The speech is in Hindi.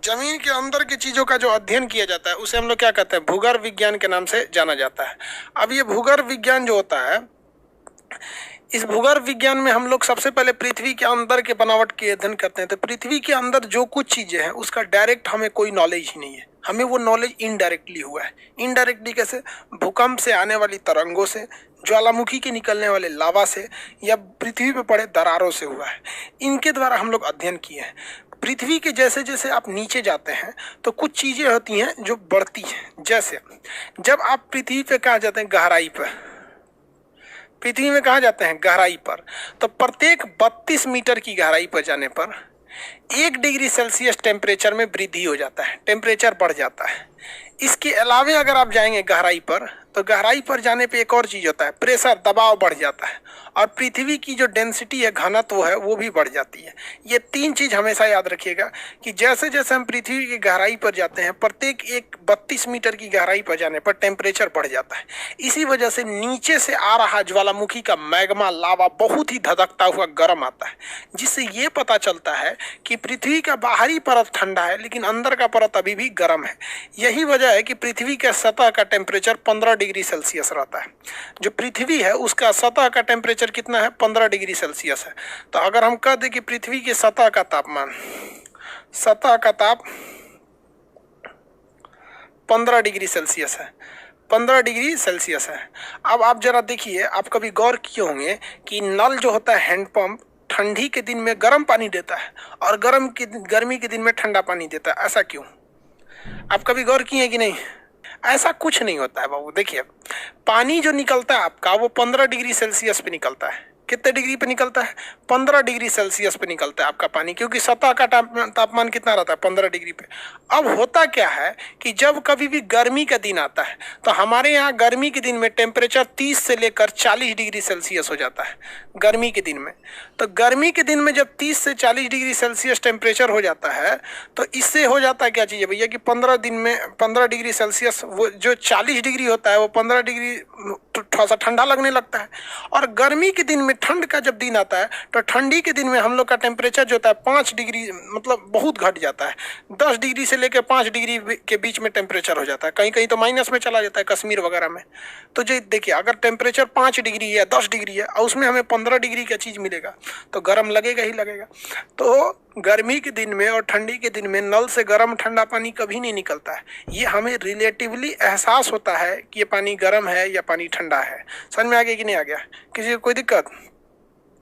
जमीन के अंदर की चीजों का जो अध्ययन किया जाता है उसे हम लोग क्या कहते हैं, भूगर्भ विज्ञान के नाम से जाना जाता है। अब ये भूगर्भ विज्ञान जो होता है, इस भूगर्भ विज्ञान में हम लोग सबसे पहले पृथ्वी के अंदर के बनावट के अध्ययन करते हैं। तो पृथ्वी के अंदर जो कुछ चीजें हैं उसका डायरेक्ट हमें कोई नॉलेज ही नहीं है, हमें वो नॉलेज इनडायरेक्टली हुआ है। इनडायरेक्टली कैसे? भूकंप से आने वाली तरंगों से, ज्वालामुखी के निकलने वाले लावा से, या पृथ्वी पे पड़े दरारों से हुआ है। इनके द्वारा हम लोग अध्ययन किए हैं। पृथ्वी के जैसे जैसे आप नीचे जाते हैं तो कुछ चीजें होती हैं जो बढ़ती हैं। जैसे जब आप पृथ्वी पे कहाँ जाते हैं, गहराई पर, पृथ्वी में कहाँ जाते हैं, गहराई पर, तो प्रत्येक 32 मीटर की गहराई पर जाने पर 1 डिग्री सेल्सियस टेम्परेचर में वृद्धि हो जाता है, टेम्परेचर बढ़ जाता है। इसके अलावे अगर आप जाएंगे गहराई पर, तो गहराई पर जाने पे एक और चीज होता है, प्रेशर, दबाव बढ़ जाता है, और पृथ्वी की जो डेंसिटी है, घनत्व है, वो भी बढ़ जाती है। ये 3 चीज हमेशा याद रखिएगा कि जैसे जैसे हम पृथ्वी की गहराई पर जाते हैं, प्रत्येक एक 32 मीटर की गहराई पर जाने पर टेम्परेचर बढ़ जाता है। इसी वजह से नीचे से आ रहा ज्वालामुखी का मैग्मा, लावा बहुत ही धधकता हुआ गर्म आता है, जिससे ये पता चलता है कि पृथ्वी का बाहरी परत ठंडा है लेकिन अंदर का परत अभी भी गर्म है। यही वजह है कि पृथ्वी के सतह का टेम्परेचर 15 डिग्री सेल्सियस रहता है। जो पृथ्वी है उसका सतह का टेम्परेचर कितना है, 15 डिग्री सेल्सियस है। तो अगर हम कह दें कि पृथ्वी के सतह का तापमान, सतह का ताप 15 डिग्री सेल्सियस है, 15 डिग्री सेल्सियस है। अब आप जरा देखिए, आप कभी गौर किए होंगे कि नल जो होता है, हैंडपंप, ठंडी के दिन में गर्म पानी देता है और गर्मी के दिन में ठंडा पानी देता है। ऐसा क्यों? आप कभी गौर किए कि नहीं? ऐसा कुछ नहीं होता है बाबू। देखिए, पानी जो निकलता है आपका, वो 15 डिग्री सेल्सियस पे निकलता है। कितने डिग्री पे निकलता है? 15 डिग्री सेल्सियस पे निकलता है आपका पानी, क्योंकि सतह का तापमान कितना रहता है, 15 डिग्री पे। अब होता क्या है कि जब कभी भी गर्मी का दिन आता है, तो हमारे यहाँ गर्मी के दिन में टेम्परेचर 30 से लेकर 40 डिग्री सेल्सियस हो जाता है, गर्मी के दिन में। तो गर्मी के दिन में जब 30 से 40 डिग्री सेल्सियस टेम्परेचर हो जाता है, तो इससे हो जाता है क्या चीज़ है भैया, कि 15 दिन में 15 डिग्री सेल्सियस, वो जो 40 डिग्री होता है वो 15 डिग्री थोड़ा सा ठंडा लगने लगता है। और गर्मी के दिन में, ठंड का जब दिन आता है, तो ठंडी के दिन में हम लोग का टेम्परेचर जो होता है 5 डिग्री, मतलब बहुत घट जाता है। 10 डिग्री से लेकर 5 डिग्री के बीच में टेम्परेचर हो जाता है, कहीं कहीं तो माइनस में चला जाता है, कश्मीर वगैरह में। तो जो देखिए, अगर टेम्परेचर 5 डिग्री है, 10 डिग्री है, और उसमें हमें 15 डिग्री का चीज़ मिलेगा, तो गर्म लगेगा ही लगेगा। तो गर्मी के दिन में और ठंडी के दिन में नल से गर्म ठंडा पानी कभी नहीं निकलता है। ये हमें रिलेटिवली एहसास होता है कि ये पानी गर्म है या पानी ठंडा है। समझ में आ गया कि नहीं आ गया? किसी को कोई दिक्कत?